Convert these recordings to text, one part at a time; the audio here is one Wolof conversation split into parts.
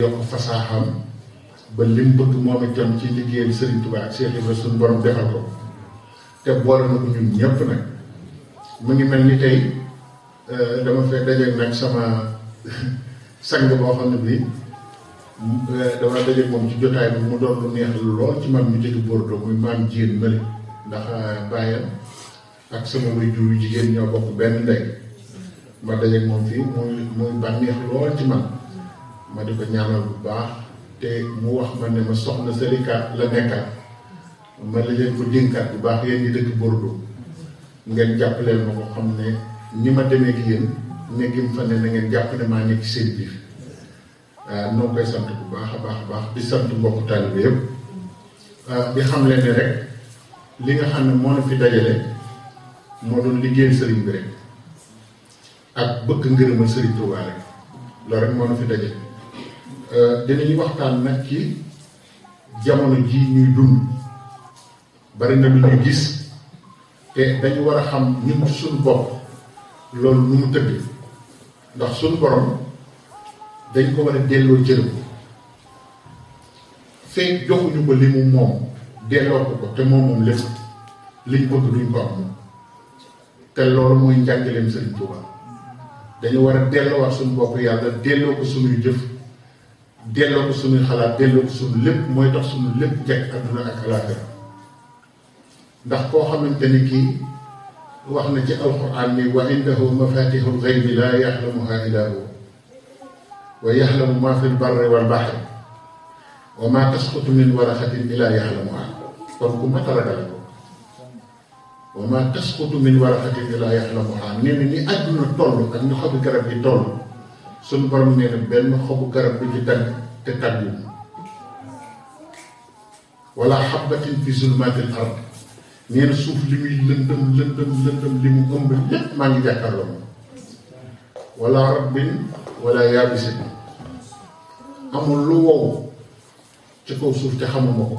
yokk fasaaxam ba lim bëgg moom itam ci liggéeyal Serigne Touba ak Cheikh Ibrahima suñu borom defal ko te boole na ko ñun ñëpp nag mu ngi mel ni tey dama fee dajeeg nag sama sang boo xam ne bii dama dajeeg moom ci jotaay bi mu doon lu neex lool ci man ñu jóge Bordeaux muy maam Diène Mbale ndax bàyyam ak sama waajur yu jigéen ñoo bokk benn ndey ma dajeeg moom fii muy bànneex lool ci man. ma di ko ñaanal bu baax te mu wax ma ne ma soxna Salika la nekkaat ma la leen ko dénkaat bu baax yéen ñi dëkk Bordeaux ngeen jàppaleel ma ko xam ne ni ma demee ak yéen nekkim fa ne na ngeen jàpp ne maa nekk seen biir noo koy sant bu baax a baax di sant mbokku taalibe yëpp di xam leen ne rek li nga xam ne moo na fi dajale moo doon liggéeyal sëriñ bi rek ak bëgg ngërëmal sëriñ Touba rek loolu rek moo na fi dajale dinañu waxtaan nag ci jamono ji ñuy dund bari na lu ñu gis te dañu war a xam ñun suñu bopp loolu nu mu tëdd ndax suñu borom dañ ko war a delloo cëram fekk joxuñu ko li mu moom delloo ko te moom lépp liñ bëgg duñ ko am te loolu mooy njàngaleem Sëriñ Tuuba dañu war a delloowaat suñu bopp yàlla delloo ko suñuy jëf delloo ko suñuy xalaat delloo ko suñu lépp mooy tax suñu lépp jekk àdduna ak alaaxira ndax koo xamante ni kii wax na ci alxuraan ni wa indahu mafatihul ghaybi laa yaxlamuha illaa huwa wa yaxlamu ma fi lbarri wal baxri wa ma tasqutu min waraqatin illaa yaxlamuha kon ku mat a ragal ko wa ma tasqutu min waraqatin illaa yaxlamuha nee na ni àdduna toll ak ni xobu garab yi toll suñu borom nee na benn xobu garab bi ci dagg te tàggu wala xabbatin fi zulmatil ard nee na suuf li muy lëndëm li mu ëmb lépp maa ngi jàkkaarloo moom wala rabbin wala yaabisin amul lu wow ci kaw suuf te xamuma ko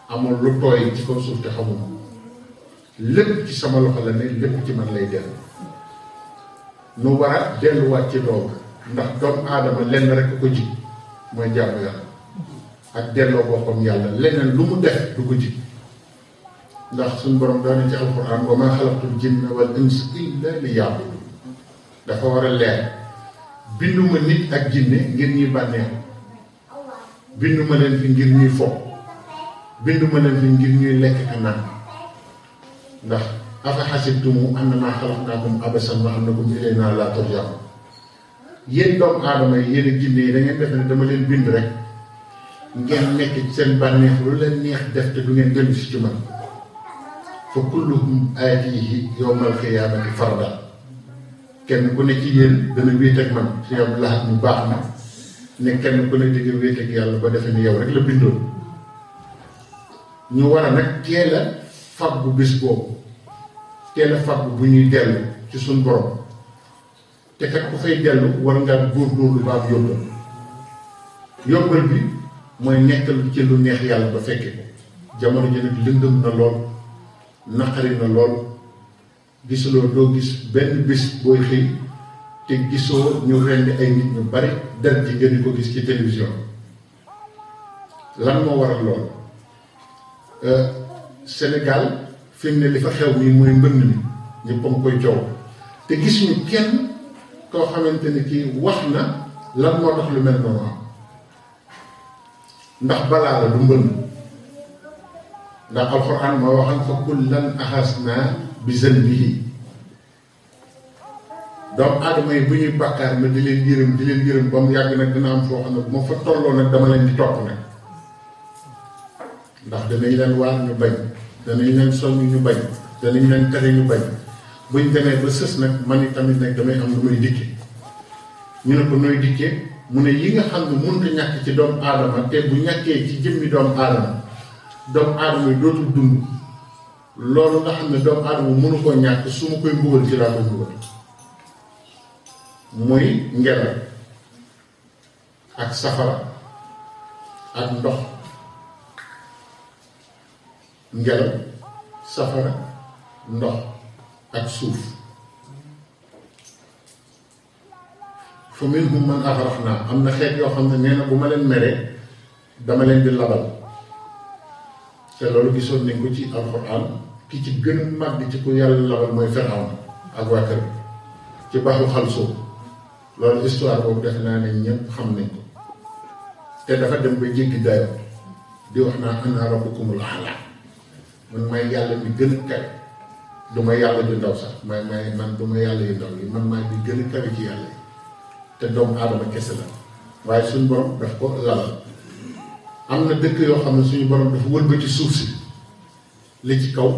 amul lu tooy ci kaw suuf te xamuma ko lépp ci sama loxo la ne lépp ci man lay dellu nu war a delluwaat ci doom ndax doomu aadama lenn rek ko ji mooy jaamu yàlla ak delloo boppam yàlla leneen lu mu def du ko ji ndax suñu borom daana ci alxuraan wa maa xalaqtul jinna wal insa illa liya'budun dafa war a leer binduma nit ak jinne ngir ñuy bànneexu binduma leen fi ngir ñuy fo binduma leen fi ngir ñuy lekk ak naan ndax afa xasibtumu annamaa xalaqnaakum abasan wa annakum ilaynaa laa turja'uun yéen doomu aadama yi yéen jinne yi da ngeen def ne dama leen bind rek ngeen nekk ci seen bànneex lu leen neex def te du ngeen dellu si ci man fa kulluhum aatiihi yawmal qiyaamati farda kenn ku ne ci yéen dana wéet ak man si yow laxat mu baax na ne kenn ku ne digg wéet ak yàlla ba defe ni yow rek la bindoon ñu war a nag teel a fàggu bis boobu teel a fàggu bu ñuy dellu ci suñ borom te kat ku fay dellu war ngaa góorgóorlu ba am yóbbal bi mooy nekkal ci lu neex yàlla ba fekke ko jamono ji nag lëndëm na lool naqari na lool gisuloo doo gis benn bis booy xëy te gisoo ñu rendi ay nit ñu bari der ji nga di ko gis ci télévision lan moo waral lool Sénégal fi mu ne li fa xew nii mooy mbënn mi ñëpp a ngi koy coow te gis ñu kenn koo xamante ni kii wax na lan moo tax lu mel noonu am ndax balaa la du mbënn ndax alxuraan moo waxam fa kullan axasnaa bi zanbihi doomu aadama yi bu ñuy bàkkaar na di leen yërëm ba mu yàgg nag dina am foo xam ne bu ma fa tolloo nag dama leen di topp nag ndax danañ leen waar ñu bañ danañ leen soññ ñu bañ danañ leen tere ñu bañ buñ demee ba sës nag man itamit nag damay am lu may dikke ñu ne ko nooy dikkee mu ne yi nga xam ne mënut a ñàkk ci doomu aadama te bu ñàkkee ci jëmmi doomu aadama yi dootul dund loolu nga xam ne doomu aadama mënu koo ñàkk su ma koy mbugal ci laa koy mbugal muy ngelaw ak safara ak ndox ngelaw safara ndox ak suuf fa minhum man aghraqna am na xeet yoo xam ne nee na bu ma leen meree dama leen di labal te loolu gisoon nañ ko ci alxuraan ki ci gën a màgg ci ku yàlla labal mooy Firawna ak waa kër ci baxu xalsoo loolu histoire boobu def naa ne ñëpp xam nañ ko te dafa dem ba jéggi dayo di wax naa ana rabbukumul a'la man may yàlla mi gën a kawe du ma yàlla ju ndaw sax man du ma yàlla yu ndaw yi man maay bi gën a kawe ci yàlla yi te doomu aadama kese la waaye suñu borom daf ko lalal am na dëkk yoo xam ne suñu borom dafa wëlbati suuf si li ci kaw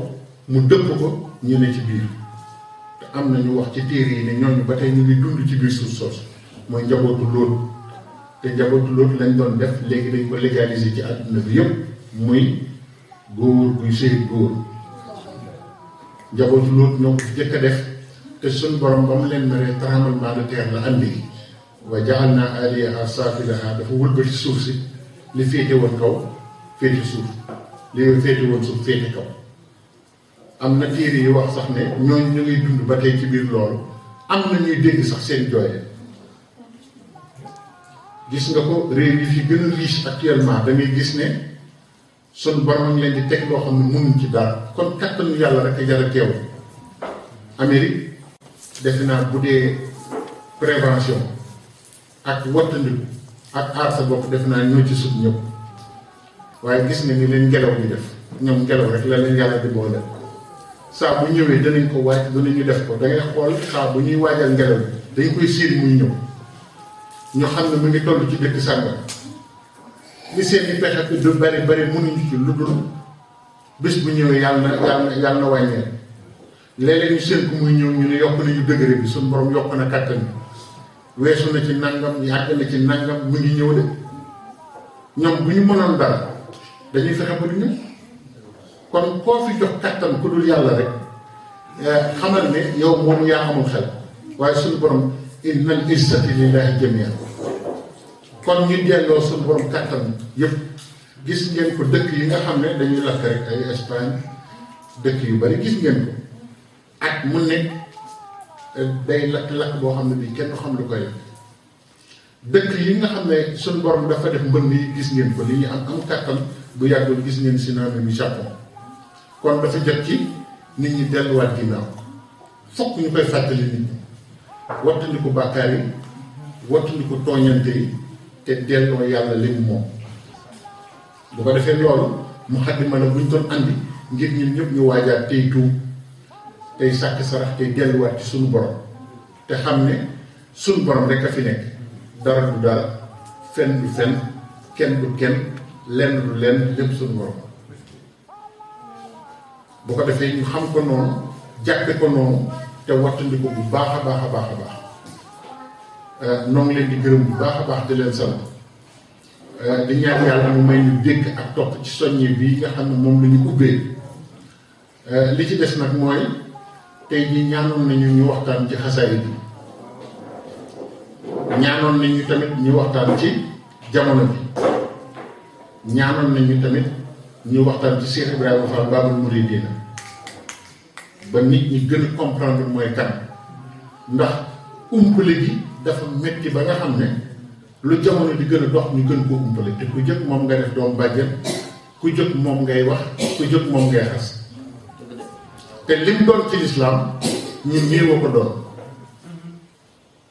mu dëpp ko ñu ne ci biir te am na ñu wax ci téere yi ne ñooñu ba tey ñu ngi dund ci biir suuf soosu mooy njabootu Lóot te njabootu Lóot lañ doon def léegi dañ ko légaliser ci àdduna bi yëpp muy góor guy sëy góor njabootu Lóot ñoo ko fi jëkk a def te suñ borom ba mu leen meree tremblement de terre la andi wa ja'alna aliyaha safilaha dafa wëlbati suuf si li féete woon kaw féete suuf li féete woon suuf féete kaw am na téere yi wax sax ne ñooñu ñu ngi dund ba tey ci biir loolu am na ñuy dégg sax seen jooye gis nga ko réew yi fi gën a riche actuellement da ngay gis ne sun borom leen di teg loo xam ne mënuñ ci dara kon kattanu yàlla rek a jar a teew Amérique defe naa bu dee prévention ak wattandiku ak aar sa bopp defe naa ñoo ci sut ñëpp waaye gis nga ni leen ngelaw bi def ñoom ngelaw rek la leen yàlla di boole saa bu ñëwee danañ ko waaj danañu def ko da ngay xool saa bu ñuy waajal ngelaw bi dañ koy séen muy ñëw ñu xam ne mu ngi toll ci dëkk sàngam li seen i pexe du bari mënuñu ci lu dul bés bu ñëwee yàlla na wàññeel léeg-léeg ñu seen ko muy ñëw ñu ne yokk nañu degré bi suñu borom yokk na kàttan bi weesu na ci nangam yàgg na ci nangam mu ngi ñëw de ñoom bu ñu mënoon dara dañuy fexe ba du ñëw kon koo fi jox kàttan ku dul yàlla rek xamal ne yow moom yaa amul xel waaye suñu borom innal izzati lillahi jami'an kon ñu delloo suñu borom kàttan yëpp gis ngeen ko dëkk yi nga xam ne dañuy lakk rek ay Espagne dëkk yu bari gis ngeen ko ak mu nekk day lakk boo xam ne bii kenn du xam lu koy dëkk yi nga xam ne suñu borom dafa def mbënn yi gis ngeen ko li ñu am kàttan bu yàggul gis ngeen tsunami mi Japon kon dafa jot ci nit ñi delluwaat ginnaaw fokk ñu koy fàttali nit ñi wattandiku bàkkaar yi wattandiku tooñante yi te delloo yàlla li mu moom bu ko defee loolu mu xaddima la buñ doon andi ngir ñun ñëpp ñu waajaat tey tuub tey sàkk sarax tey delluwaat ci suñu borom te xam ne suñu borom rek a fi nekk dara du dara fen du fen kenn du kenn lenn du lenn lépp suñu borom bu ko defee ñu xam ko noonu jàppe ko noonu te wattandiku bu baax a baax a baax a baax noo ngi leen di gërëm bu baax a baax di leen sant di ñaan yàlla mu may ñu dégg ak topp ci soññe bii nga xam ne moom la ñu ubbee li ci des nag mooy tey jii ñaanoon nañu ñu waxtaan ci xasaayid bi ñaanoon nañu tamit ñu waxtaan ci jamono bi ñaanoon nañu tamit ñu waxtaan ci Cheikh Ibrahima Fall Babul Mouridina ba nit ñi gën a comprendre mooy kan ndax umpale gi dafa metti ba nga xam ne lu jamono di gën a dox ñu gën koo umpale te ku jóg moom nga def doom bàjjen ku jóg moom ngay wax ku jóg moom ngay xas te lim doon ci lislaam ñun néew ko doon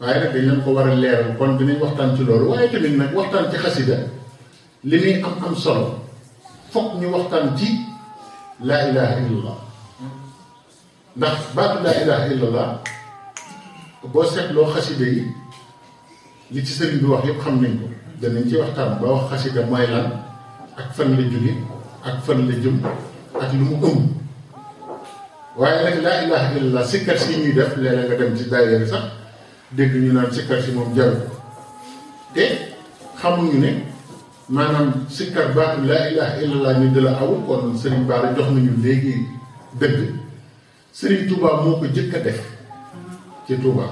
waaye nag dañ leen ko war a leeral kon dinañ waxtaan ci loolu waaye tamit nag waxtaan ci xasida li muy am solo fokk ñu waxtaan ci laa ilaha illallah ndax baatu laa ilaha illallah boo seetloo xasida yi li ci sëriñ bi wax yépp xam nañ ko danañ ci waxtaan ba wax xasida mooy lan ak fan la jóge ak fan la jëm ak lu mu ëmb waaye nag laa ilaha illallah sikkar si ñuy def léeg-léeg nga dem ci daayira sax dégg ñu naan sikkar si moom jaru te xamuñu ne maanaam sikkar baatu laa ilaha illallah ñu dala aw kon sëriñ Bara jox nañu léegi dëgg sëriñ Touba moo ko jëkk a def ci Touba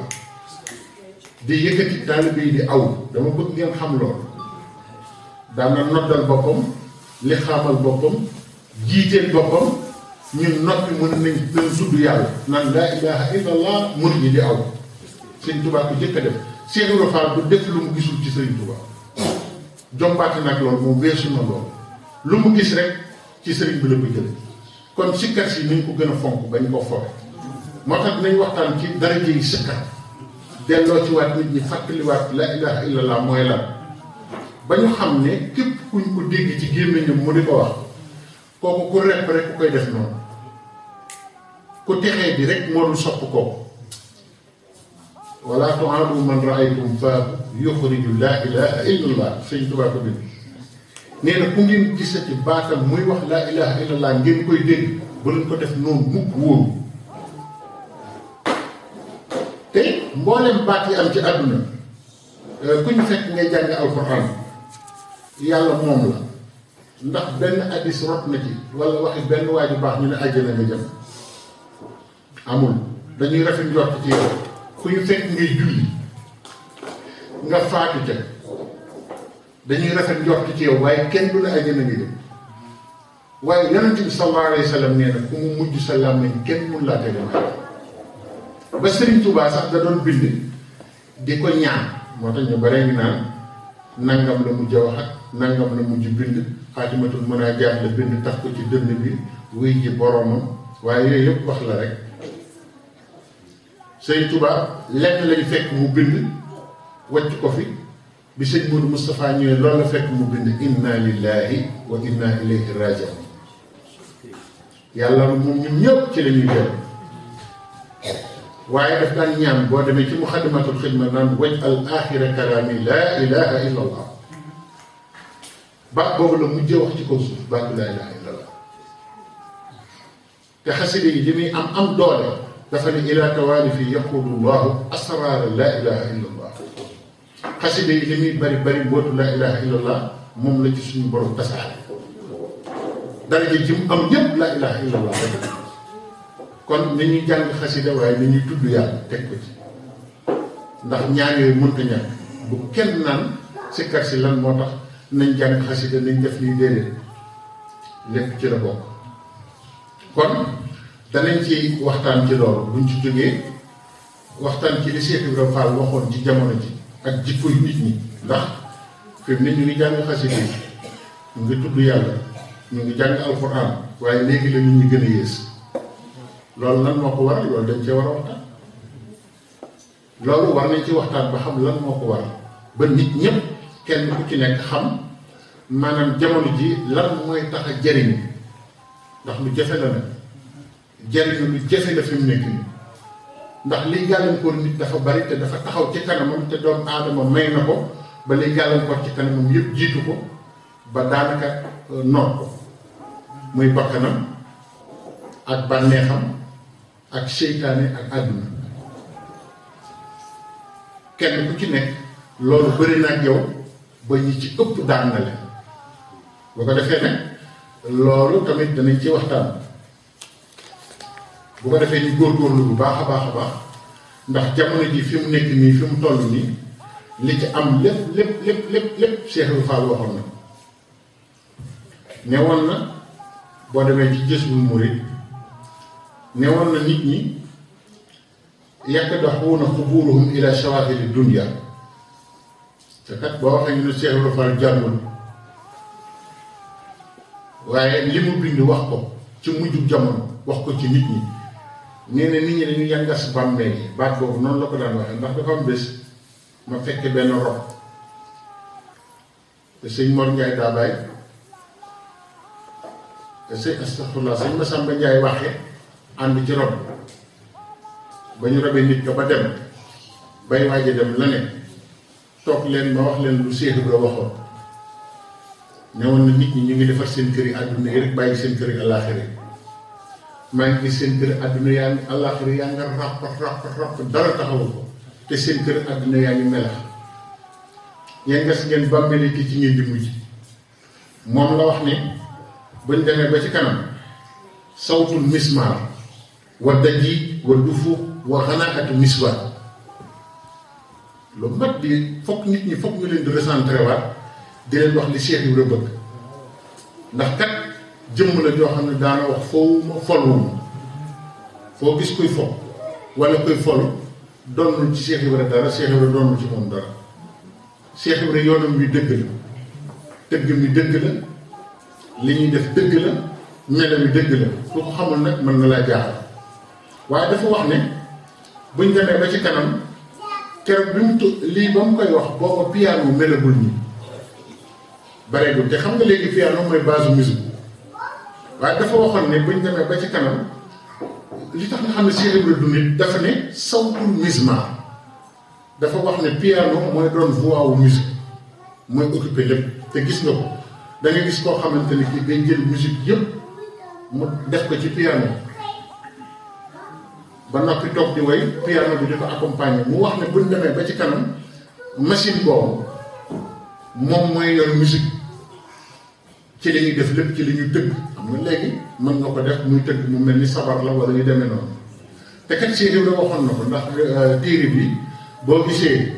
di yëkkati taalibe yi di aw dama bëgg ngeen xam loolu daana noddal boppam li xaamal boppam jiiteel boppam ñun noppi mën nañ gën tudd yàlla naan laa ilaha illallah murid yi di aw sëriñ Touba ko jëkk a def Cheikh Ibra Fall du def lu mu gisul ci Serigne Touba jombaati nag loolu moom weesu na loolu lu mu gis rek ci Serigne bi la ko jële kon sikkar si nañ ko gën a fonk bañ ko foowe moo tax dinañ waxtaan ci daraja yi sikkar delloo ci waat nit ñi fàttaliwaat la ilaha illallah mooy lan ba ñu xam ne képp kuñ ko dégg ci gémmiñam mu di ko wax kooku ku repp rek ku koy def noonu ku texee di rek moo dul sopp kooku wala tu'aadu man ra'aytum fa yuxriju laa ilaha illallah sëñ Tuubaa ko bind nee na ku ngeen gisati baatam muy wax laa ilaha illallah ngeen koy dégg bu leen ko def noonu mukk wóoru te mboolem baat yi am ci àdduna ku ñu fekk ngay jàng alxuraan yàlla moom la ndax benn hadiis rot na ci wala waxi benn waa ju baax ñu ne àjjana nga jëm amul dañuy rafet njort ci yow ku ñu fekk ngay julli nga faatu ca dañuy rafet njort ci yow waaye kenn du ne àjjana nga jëm waaye yonent bi sallallahu alayhi wa sallam nee na ku mu mujj sa làmmiñ kenn mun laa tege ba Serigne Touba sax da doon bind di ko ñaan moo tax ñu bare ngi naan nangam la mujj wax ak nangam la mujj bind xaatimatul mën a jaar la bind tax ko ci dënn bi wuy ji boromam waaye yooyu yëpp wax la rek Serigne Touba lenn lañu fekk mu bind wàcc ko fi bi sëñ Modou Moustapha ñëwee loolu la fekk mu bind inna lillahi wa inna ilayhi raji'un yàlla moom ñun ñëpp ci la ñuy jël waaye daf daan ñaan boo demee ci muxaddamatul xidma naan waj al axira kalaami laa ilaha illa allah baat boobu la mujjee wax ci kaw suuf baatu laa ilaha illa allah te xasida yi li muy am doole dafa ne ila tawaalifi yaqulu llahu asraara laa ilaha illa allah xasida yi li muy bari mbootu laa ilaha illa allah moom la ci suñu borom tasaare daraja ji mu am ñépp laa ilaha illa allah rek kon nañuy jàng xasida waaye nañuy tudd yàlla teg ko ci ndax ñaar yooyu mënta ñàkk bu kenn naan sikkar si lan moo tax nañ jàng xasida nañ def lii déedéet lépp ci la bokk kon danañ ci waxtaan ci loolu buñ ci jógee waxtaan ci li Cheikh Ibrahima Fall waxoon ci jamono ji ak jikkoy nit ñi ndax fi mu ne ñu ngi jàng xasida yi ñu ngi tudd yàlla ñu ngi jàng alxuraan waaye léegi la nit ñi gën a yées loolu lan moo ko waral loolu dañ cee war a waxtaan loolu war nañ ci waxtaan ba xam lan moo ko waral ba nit ñëpp kenn ku ci nekk xam maanaam jamono ji lan mooy tax a jariñu ndax lu jafe la nag jariñu lu jafe la fi mu nekk nii ndax liy gàllankoor nit dafa bari te dafa taxaw ci kanamam te doomu aadama may na ko ba liy gàllankoor ci kanamam yëpp jiitu ko ba daanaka noot ko muy bakkanam ak bànneexam ak seytaane ak àdduna kenn ku ci nekk loolu bëri na ak yow ba ñi ci ëpp daan na leen boo ko defee nag loolu tamit danañ ci waxtaan bu ko defee ñu góorgóorlu bu baax a baax a baax ndax jamono ji fi mu nekk nii fi mu toll nii li ci am lépp Cheikh Ibra Fall waxoon na newoon na boo demee ci Jazbul Murid newoon na nit ñi yaqdahuuna qubuurahum ila shawaahidi dunya te kat boo waxee ñu ne Cheikh Ibra Fall jàngul waaye li mu bind wax ko ci mujjub jamono wax ko ci nit ñi nee na nit ñi dañu yangas bàmmeel yi baat boobu noonu la ko daan waxee ndax dafa am bés ma fekke benn rob te sëñ Mor Ndiaye daa bàyyi te sëñ astaghfirullah sëñ Massamba Ndiaye waxee ànd ci rob ba ñu robee nit ka ba dem bay waaje dem la ne toog leen ma wax leen lu Cheikh Ibra waxoon ne woon na nit ñi ñu ngi defar seen kër yi àdduna yi rek bàyyi seen kër yi àllaaxira maa ngi gis seen kër àdduna yaa ngi àllaaxira yaa nga ràpp dara taxawul ko te seen kër àdduna yaa ngi melax yaa ngas ngeen bàmmeel ki ci ngeen di mujj moom la wax ne buñ demee ba ci kanam sawtul mismaar wa daji wa dufu wa xanaatu miswaar lu mat di fokk nit ñi fokk ñu leen di recentré waat di leen wax li Cheikh Ibra bëgg ndax kat jëmm la joo xam ne daana wax foo ma folwuma foo gis kuy fo wala kuy folu doonul ci Cheikh Ibra dara Cheikh Ibra doonul ci moom dara Cheikh Ibra yoonam wi dëgg la tëgg mi dëgg la li ñuy def dëgg la melo mi dëgg la ku ko xamul nag mën na laa jaaxal waaye dafa wax ne buñ demee ba ci kanam keroog bi mu lii ba mu koy wax booba piano melagul nii bareegul te xam nga léegi piano mooy base musique waaye dafa waxoon ne buñ demee ba ci kanam li tax nga xam ne Cheikh Ibra du nit dafa ne sawtul mismar dafa wax ne piano mooy doon voix wu musique mooy occupé lépp te gis nga ko da nga gis koo xamante ni kii day jël musique yëpp mu def ko ci piano ba noppi toog di way piano bi di ko accompagner mu wax ne buñ demee ba ci kanam machine boobu moom mooy yor musique ci li ñuy def lépp ci li ñu tëgg xam nga léegi mën nga ko def muy tëgg mu mel ni sabar la wala yu demee noonu te kat Cheikh Ibra waxoon na ko ndax téere bi boo gisee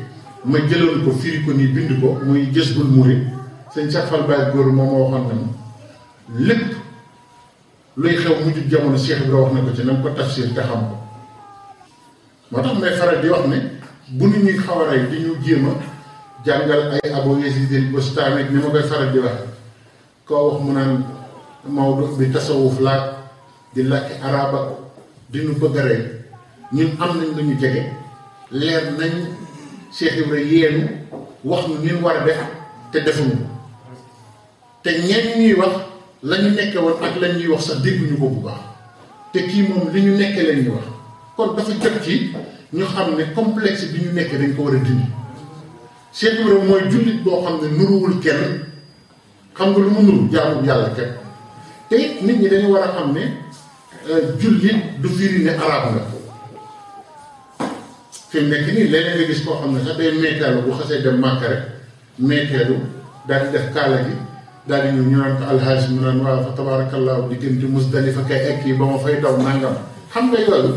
ma jëloon ko firi ko nii bind ko muy Jazbul Murid sëñ Cheikh Fall Baye góor moom moo waxoon na ma lépp luy xew mujj jamono Cheikh Ibra wax na ko ci na ko tafsir te xam ko moo tax may faral di wax ne bu nit ñuy xaw a rey di ñu jéem a jàngal ay Abu Yazid al-Bustami ni ma koy faral di wax koo wax mu naan Maodo bi tasawuf laat di làkki araba di nu bëgg a rey ñun am nañ lu ñu jege leer nañ Cheikh Ibra yéenu wax nu nin war a def te defuñu te ñenn ñuy wax la ñu nekke woon ak la ñuy wax sax dégguñu ko bu baax te kii moom li ñu nekke leen ñu wax kon dafa jot ci ñu xam ne complexe bi ñu nekkee dañ ko war a dindi Cheikh Ibra mooy jullit boo xam ne nuruwul kenn xam nga lu mu nuru jaamu yàlla kenn te it nit ñi dañu war a xam ne jullit du firi ne arab nga fi mu nekk nii leneen nga gis koo xam ne sax day meeteelu bu xasee dem Màkka rek meeteelu daal di def kaala gi daal di ñëw ñu naan ko alhaaj mu naan waaw fa tabaarakallaahu diggante Musdalifa kay egg yi ba ma fay daw nangam xam nga yooyu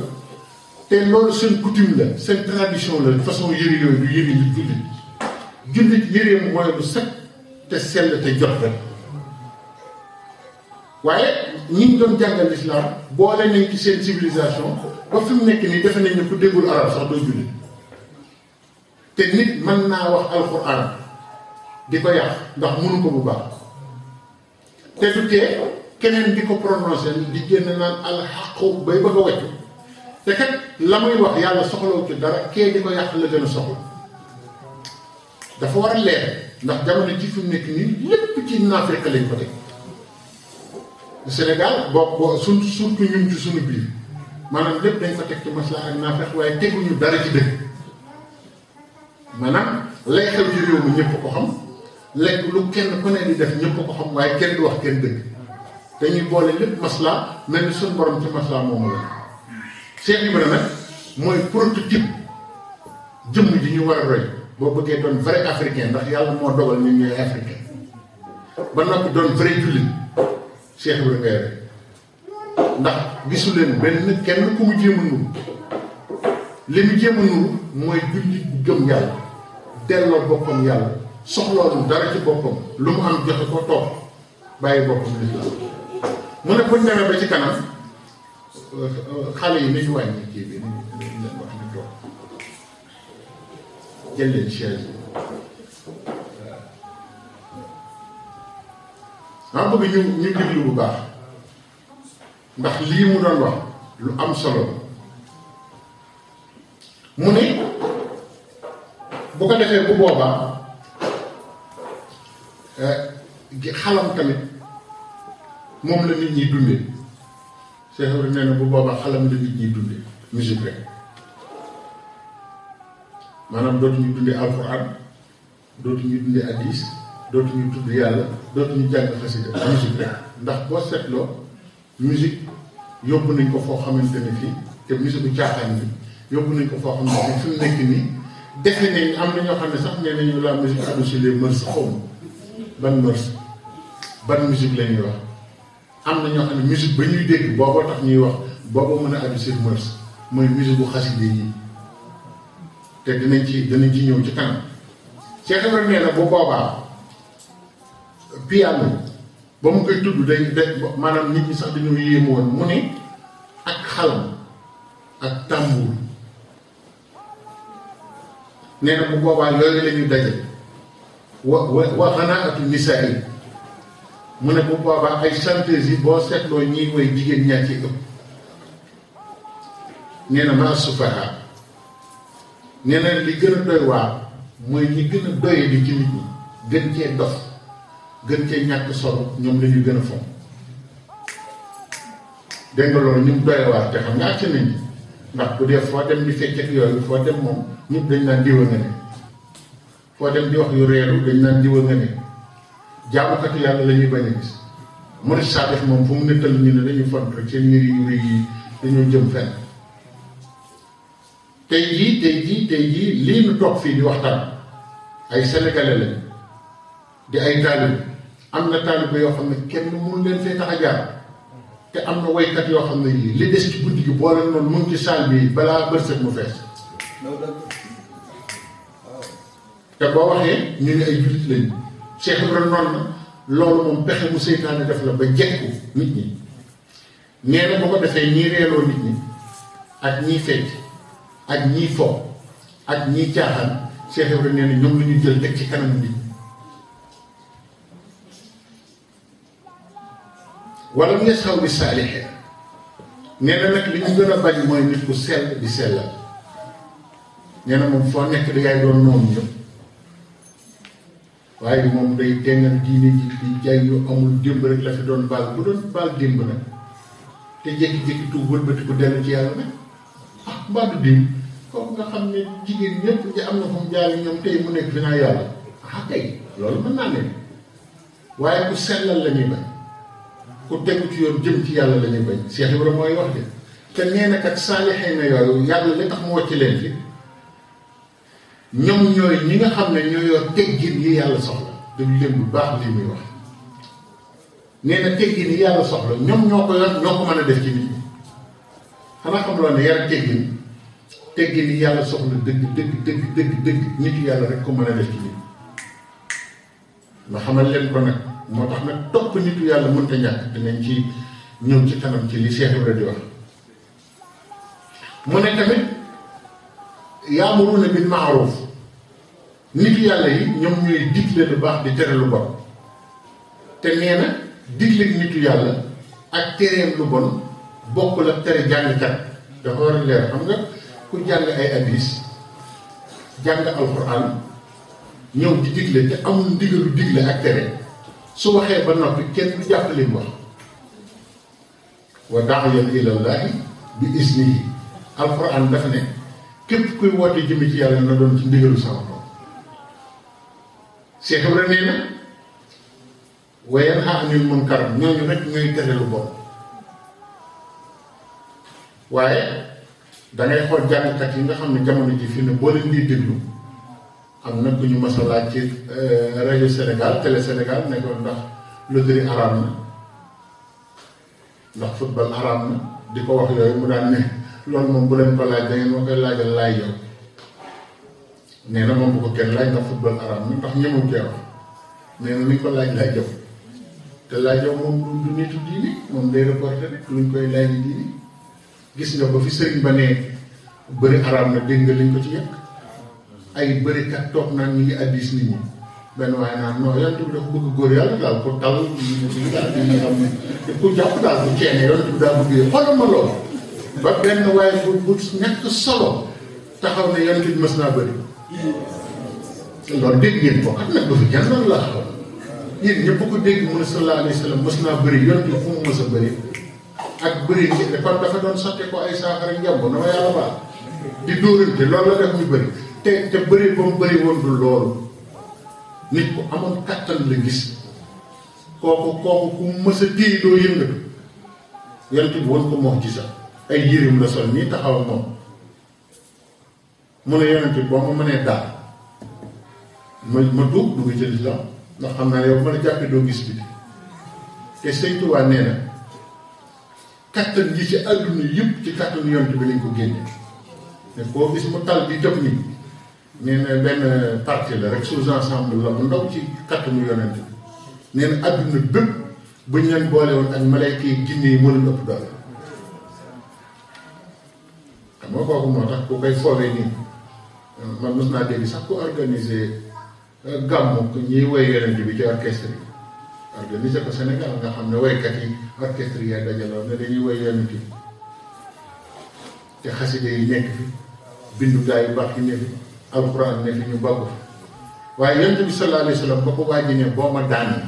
te loolu seen coutume la seen tradition la façon yëri yooyu du yëri yu jullit yëreem mooy lu set te sell te jot rek waaye ñi ngi doon jàngal lislaam boole nañ ci seen civilisation ba fi mu nekk nii defe nañ ne ku déggul arab sax doo jullit te nit mën naa wax alxuraan di ko yàq ndax mënu ko bu baax te du tee keneen di ko prononcé di génn naan alxaqu bay bëgg a wàccu te kat la muy wax yàlla soxlawu ci dara kee di ko yàq la gën a soxla dafa war a leer ndax jamono ji fi mu nekk nii lépp ci naafriqa lañ ko teg Sénégal boo surtout ñun ci suñu biir maanaam lépp dañ ko teg ci masla ak naafriq waaye teguñu dara ci dëgg maanaam lay xew ci réew mi ñëpp ko xam lekk lu kenn ku ne di def ñëpp ko xam waaye kenn du wax kenn dëgg dañuy boole lépp masla mel ni suñu borom ci masla moomu la Cheikh Ibra nag mooy prototype jëmm ji ñu war a roy boo bëggee doon vrai africain ndax yàlla moo dogal ñun ñooy africain ba noppi doon vrai jullit Cheikh Ibra ngay rek ndax gisu leen benn kenn ku mu jéem a nuru li mu jéem a nuru mooy jullit bu gëm yàlla delloo boppam yàlla soxloolu dara ci boppam lu mu am joxe ko toog bàyyi boppam lislaam mu ne buñ demee ba ci kanam xale yi nañu wàññi kii bi nañu leen wax ñu toog jël leen chaise bi maa bëgg ñu déglu bu baax ndax lii mu doon wax lu am solo mu ne bu ko defee bu boobaa xalam tamit moom la nit ñi dundee Cheikh Ibra nee na bu boobaa xalam la nit ñi dundee musique rek maanaam dootuñu dundee alxuraan dootuñu dundee hadiis dootuñu tudd yàlla dootuñu jàng xasida musique rek ndax boo seetloo musique yóbbu nañ ko foo xamante ne fii te musique bu caaxaan bi yóbbu nañ ko foo xamante ne fi mu nekk nii defe nañ am na ñoo xam ne sax nee nañu la musique adossée les mœurs xaw ma ban mœurs ban musique la ñuy wax am na ñoo xam ne musique ba ñuy dégg booboo tax ñuy wax booboo mën a adossé mœurs mooy musique bu xasida yi te dinañ ci ñëw ci kanam Cheikh Ibra nee na bu boobaa piano ba mu koy tudd day maanaam nit ñi sax dañoo yéemu woon mu ne ak xalam ak tambour nee na bu boobaa yooyu la ñuy daje wa xanaatu nisaa yi mu ne bu boobaa ay chanteuses yi boo seetloo ñiy woy jigéen ñaa ci ëpp nee na maa sufaha nee na li gën a doy waar mooy ñi gën a doye di ci nit ñi gën cee dof gën cee ñàkk solo ñoom la ñu gën a fonk dégg nga loolu ñu mu doye waar te xam nga àcc nañ ndax bu dee foo dem di fecc ak yooyu foo dem moom ñëpp dañ naan diwa nga ne foo dem di wax yu reeru dañ naan diwa nga ne jaamukatu yàlla la ñuy bañ a gis murid saadix moom fu mu nettal ñu ne dañuy font rek seen yëri yu rëy yi dañoo jëm fenn tey jii lii nu toog fii di waxtaan ay sénégalais lañ di ay taalibe am na taalibe yoo xam ne kenn mënu leen fee tax a jaar te am na waykat yoo xam ne yii li des ci guddi gi boo leen noonu mu ngi ci saal bi balaa bërsëg mu fees te boo waxee ñu ne ay jullit lañ Cheikh Ibrahima noonu na loolu moom pexe mu seytaane def la ba jekku nit ñi nee na boo ko defee ñii reeloo nit ñi ak ñii fecc ak ñii fo ak ñii caaxaan Cheikh Ibrahima nee na ñoom la ñu jël teg ci kanam nit ñi wala mu ngi xaw di saalixee nee na nag li ñu gën a bañ mooy nit ku sell di sellal nee na moom foo nekk dangay doon noonu ñëpp waaye moom day tengal diine ji di jaay yu amul démb rek la fi doon baal bu doon baal démb nag te jékki-jékki tuub wëlbati ko dellu ci yàlla nag ah mbaa du démb kooku nga xam ne jigéen ñëpp ñi am na fu mu jaay ñoom tey mu nekk fi naa yàlla ah kay loolu mën naa ne waaye ku sellal la ñuy bañ ku tegu ci yoon jëm ci yàlla la ñuy bañ Cheikh Ibrahima mooy wax de te nee na kat saalixee na yooyu yàlla li tax mu wàcc leen fi ñoom ñooy ñi nga xam ne ñoo yor teggin yi yàlla soxla déglu leen bu baax lii muy wax nee na teggin yi yàlla soxla ñoom ñoo ko yor ñoo ko mën a def ci nit ñi xanaa xam loo ne yar teggin yi yàlla soxla dëgg nit yàlla rek ko mën a def ci nit ma xamal leen ko nag moo tax nag topp nitu yàlla mënta ñàkk dinañ ci ñëw ci kanam ci li Cheikh Ibrahima di wax mu ne tamit yaamuruna bil maaruf nitu yàlla yi ñoom ñooy digle lu baax di tere lu bon te nee na digle nitu yàlla ak tereem lu bon bokkul ak tere jàngkat dafa war a leer xam nga ku jàng ay hadiis jàng alxuraan ñëw di digle te amul ndigalu digle ak tere su waxee ba noppi kenn du jàpp li mu wax wa daa'iyan ilallaahi bi iznihi alxuraan dafa ne képp kuy woote jëme ci yàlla na doon ci ndigalu sama borom Cheikh Ibrahima nee na wa yanhaa anil munkar ñooñu rek ñooy tere lu bon waaye dangay xool jàngkat yi nga xam ne jamono ji fii ne boo leen di déglu am na ku ñu mas a laaj ci rajo Sénégal télé Sénégal ne ko ndax loterie araam na ndax football araam na di ko wax yooyu mu daan ne loolu moom bu leen ko laaj da ngeen ma koy laajal laay yow nee na moom bu ko kenn laaj ndax football araam na ndax ñëmu cee wax nee na ni ko laaj laay jow te laaj yow moom du nitu diini moom day reporté rek luñ koy laaj diini gis nga ba fi sëriñ ba ne bëri araam na dégg nga liñ ko ci yëg ay bërikat toog naan ñu ngi addis nit ñi benn waaye naan non yonent bi dafa bëgg góor yàlla daal ko tal ñu daal di nga xam ne ku jàpp daal bu ceene yonent bi daal bëgg xoolal ma loolu ba benn waaye bu ñàkk solo taxaw ne yonent bi mës naa bëri loolu dégg ngeen ko ak nag dafa kenn loolu laa xam yéen ñëpp ko dégg mu ne sallallahu alayhi wa sallam mës naa bëri yonent bi fu mu mës a bëri ak bëri ngi kon dafa doon sotte ko ay saafara njàmb na ma yàlla baal di dóorante loolu la def ñu bëri te bëri ba mu bëri woon du loolu nit ku amoon kattan la gis kooku ku mës a téye doo yëngatu yonent bi woon ko moo ci sax ay yërim la sol nii taxaw moom mu ne yonent bi boo ma mënee daal ma tuub dugg ci lislaam ndax xam naa yow ma la jàppee doo gis bi te Sëñ Tuubaa nee na kattan ji ci àdduna yëpp ci kattanu yonent bi lañ ko génne ne koo gis mu tal di jëf nii nee na benn partie la rek sous-ensemble la bu ndaw ci kattanu yonent bi nee na àdduna bépp buñ leen boole woon ak malayka yi jinne yi moo leen ëpp doole xam nga kooku moo tax ku koy foowee nii man mos naa dégg sax ku organiser gàmmu ko ñuy woy yonent bi ci orchestre yi organiser ko Sénégal nga xam ne woykat yi orchestre yi dajaloo ne dañuy woy yonent bi te xaside yi nekk fi bindukaay yu baax yi ne fi alxuraan ne fi ñu bokk fi waaye yonent bi sallallahu alayhi wa sallam ba ko wàññi ne boo ma daanee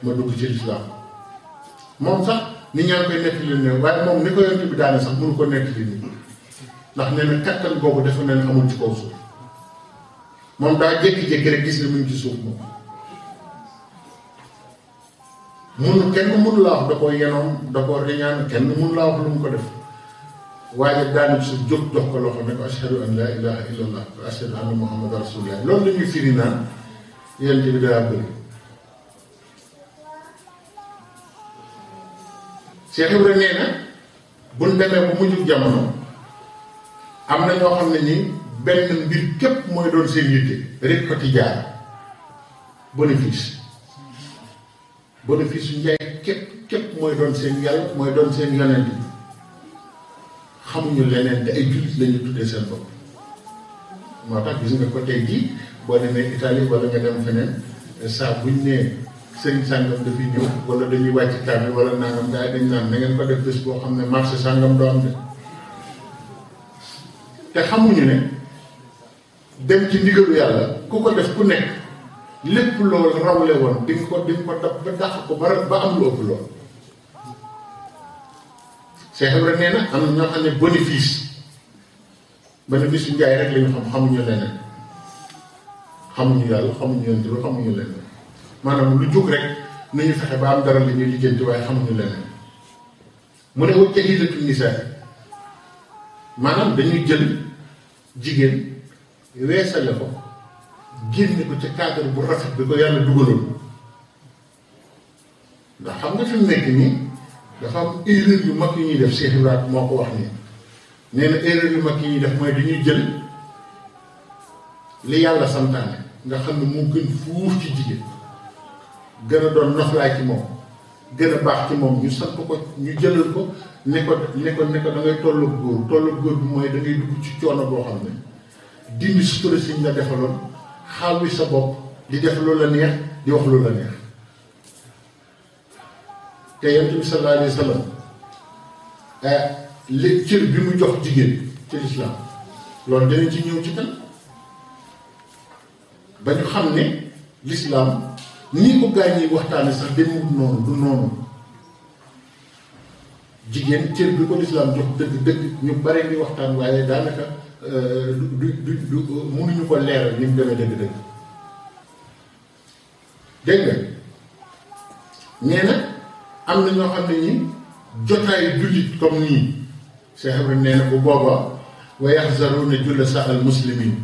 ma dugg ci lislaam moom sax ni ñaa ngi koy nettali ne waaye moom ni ko yonent bi daane sax mënu ko nettali nii ndax nee na kattan boobu dafa ne amul ci kaw suuf moom daa jékki-jékki rek gis ne mu ngi ci suuf moom munu kenn mënu laa wax da koo yenoon da koo riñaan kenn mënu laa wax lu mu ko def waaye daanu ci jóg jox ko loxo ne ko ashhadu an laa ilaha illallah wa ashhadu anna muhammadan rasulullah loolu la ñuy firi naan yonent bi daa bëri Cheikh Ibra nee na buñ demee bu mujjug jamono am na ñoo xam ne nii benn mbir képp mooy doon seen yitte rek ko ci jaar bénéfice bénéfice su njaay képp mooy doon seen yàlla mooy doon seen yonent bi xamuñu leneen te ay jullit lañu tuddee seen bopp moo tax gis nga ko tey jii boo demee Italie wala nga dem feneen saa buñ nee sëriñ sàngam dafay ñëw wala dañuy wàcc kaamil wala nangam gars yi dañ naan na ngeen ko def bés boo xam ne marché sàngam doo am de te xamuñu ne dem ci ndigalu yàlla ku ko def ku nekk lépp loolu rawle woon di nga ko dab ba dàq ko ba am lu ëpp loolu Cheikh Ibrahima nee na am na ñoo xam ne bénéfice yu njaay rek lañu xam xamuñu leneen xamuñu yàlla xamuñu yonent bi xamuñu leneen maanaam lu jóg rek nañu fexe ba am dara la ñuy lijjanti waaye xamuñu leneen mu ne wa jahilatu nisaa maanaam dañuy jël jigéen weesale ko génne ko ci cadre bu rafet bi ko yàlla dugaloon ndax xam nga fi mu nekk nii dafa am erreur yu mag yu ñuy def Cheikh Ibrahima moo ko wax nii nee na erreur yu mag yi ñuy def mooy dañuy jël li yàlla santaane nga xam ne moo gën fuuf ci jigéen gën a doon noflaay ci moom gën a baax ci moom ñu sant ko ñu jëlal ko ne ko da ngay tollu góor bi mooy da ngay dugg ci coono boo xam ne dindi sutura siñ la defaloon xaw wi sa bopp di def lu la neex di wax lu la neex te yonent bi sallallahu alayhi wa sallam li cër bi mu jox jigéen ci lislaam loolu danañ ci ñëw ci kan ba ñu xam ne lislaam nii ko gaañ yi waxtaane sax demewut noonu du noonu jigéen cër bi ko lislaam jox dëgg ñu bare ngi waxtaan waaye daanaka du mënuñu ko leeral ni mu demee dëgg dégg nga nee na am na ñoo xam ne ñi jotaayu jullit comme nii Cheikh Ibrahima nee na bu booba wa yaxzaruna julla sa al muslimin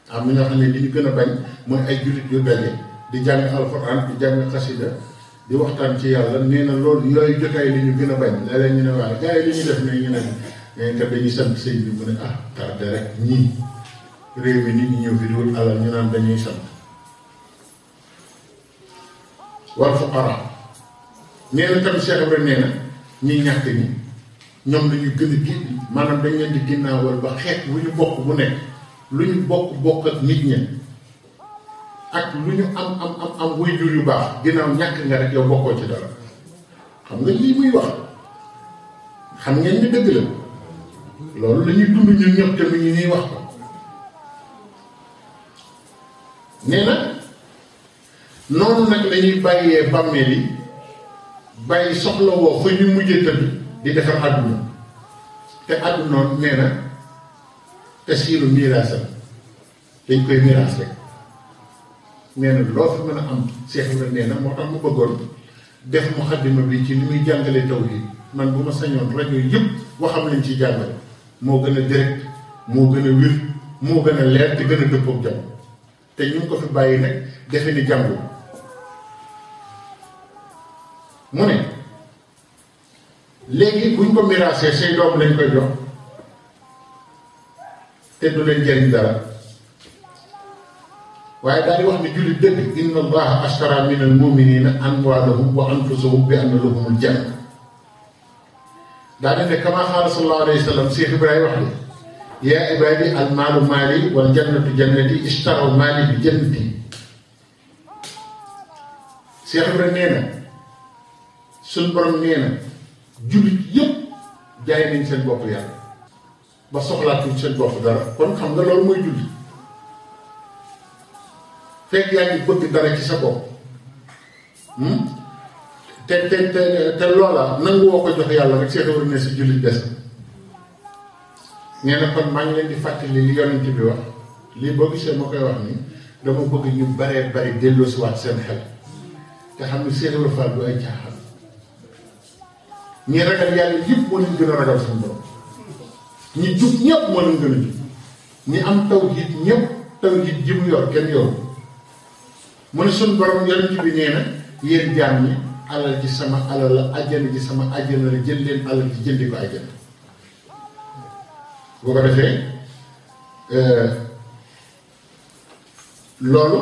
am na ñoo xam ne li ñu gën a bañ mooy ay jullit yu daje di jàng alxuraan di jàng xasida di waxtaan ci yàlla nee na loolu yooyu jotaay li ñu gën a bañ léeg-léeg ñu ne waaw gars yi li ñu def ne ñu ne kat dañuy sant sëñ bi mu ne tardé rek ñii réew mi nit ñi ñëw fi di wut alal ñu naan dañuy sant wal fuqara nee na tamit Cheikh Ibrahima nee na ñi ñàkk ñi ñoom dañu gën a gén maanaam dañ leen di ginnaawal ba xeet lu ñu bokk bu nekk lu ñu bokk ak nit ñi ak lu ñu am waajur yu baax ginnaaw ñàkk nga rek yow bokkoo ci dara xam nga lii muy wax xam ngeen ni dëgg la loolu la ñuy dund ñun ñëpp te mu ngi nii wax ko nee na noonu nag lañuy bàyyee bàmmeel yi bàyyi soxla woo fa ñu mujjee tëdd di defar àdduna te àdduna nee na te siiru miraasam dañ koy miraas rek nee na loo fi mën a am Cheikh Ibrahima nee na moo tax mu bëggoon def muxaddima bi ci li muy jàngale tawhid man bu ma sañoon rajo yëpp waxam lañ ci jàngale moo gën a direct moo gën a wér moo gën a leer te gën a dëppook jàmm te ñu ngi ko fi bàyyi nag defe ni jàngul mu ne léegi buñ ko miraasee say doom lañ koy jox te du leen jëriñ dara waaye daal di wax ne jullit dëgg inna allaha ashtara min al muminina amwalahum wa anfusahum bi anna lahumul janna daal di ne kama xaala sallallahu alayhi wa sallam Cheikh Ibrahima wax ne yaa ibaadi al maalu maali wal jannatu jannati ishtaraw maali bi jannati. Cheikh Ibrahima nee na suñ borom nee na jullit yëpp jaay nañ seen bopp yàlla ba soxlaatuñ seen bopp dara. kon xam nga loolu mooy jullit fekk yaa ngi bëgg dara ci sa bopp te loola nangu woo ko jox yàlla rek Cheikh Ibrahima ne si jullit des nee na kon maa ngi leen di fàttali li yonent bi wax lii boo gisee ma koy wax ni dama bëgg ñu baree bari delloosiwaat seen xel te xam ne Cheikh Ibrahima Fall du ay caaxaan. ñi ragal yàlla yëpp moo leen gën a ragal suñu borom ñi jub ñëpp moo leen gën a jub ñi am tawhiid ñëpp tawhiid ji mu yor kenn yoru mu ne suñu borom yonent bi nee na yéen jaam ñi alal ji sama alal la àjjana ji sama àjjana la jël leen alal ji jëndi ko àjjana. boo ko defee loolu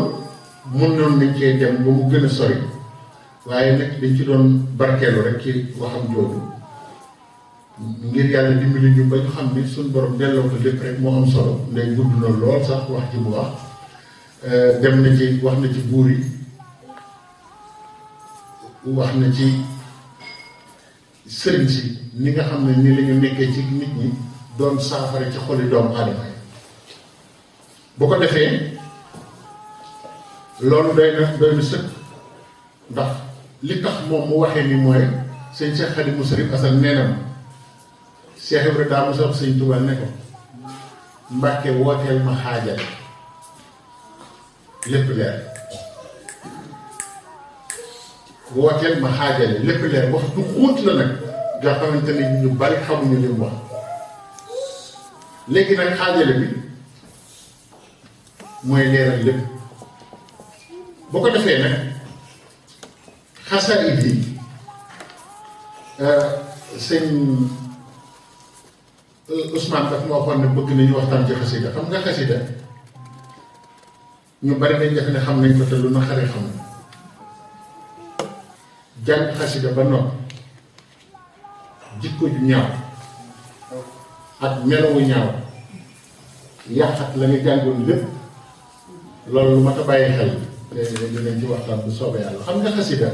mun noonu nañ cee dem ba mu gën a sori waaye nag dañ ci doon barkeelu rek ci waxam jooju ngir yàlla dimbali ñu ba ñu xam ni suñ borom delloo ko lépp rek moo am solo ndey gudd na lool sax wax ji mu wax dem na ci wax na ci buur yi wax na ci sëriñ si ni nga xam ne ni la ñu nekkee ci nit ñi doon saafara ci xoli doomu aadama yi bu ko defee loolu doy na sëkk ndax li tax moom mu waxee ni mooy sëñ Cheikh Khadim Moustarif Assane nee na Cheikh Ibrahima daa mos a wax sëñ Tuubaa ne ko Mbàkke wooteel ma xaajal lépp leer wooteel ma xaajale lépp leer wax du xóot la nag nga xamante ne ñu bari xamuñu li mu wax léegi nag xaajale bi mooy leeral lépp boo ko defee nag xasaayid yi sëñ Ousmane daf ma waxoon ne bëgg nañu waxtaan ci xasida xam nga xasida ñu bari nañ def ne xam nañ ko te lu na xare xam jàng xasida ba noppi jikko ju ñaaw ak melowu ñaaw yàqat la nga jàngoon lépp loolu lu mat a bàyyi xel te dinañ ci waxtaan bu soobee yàlla xam nga xasida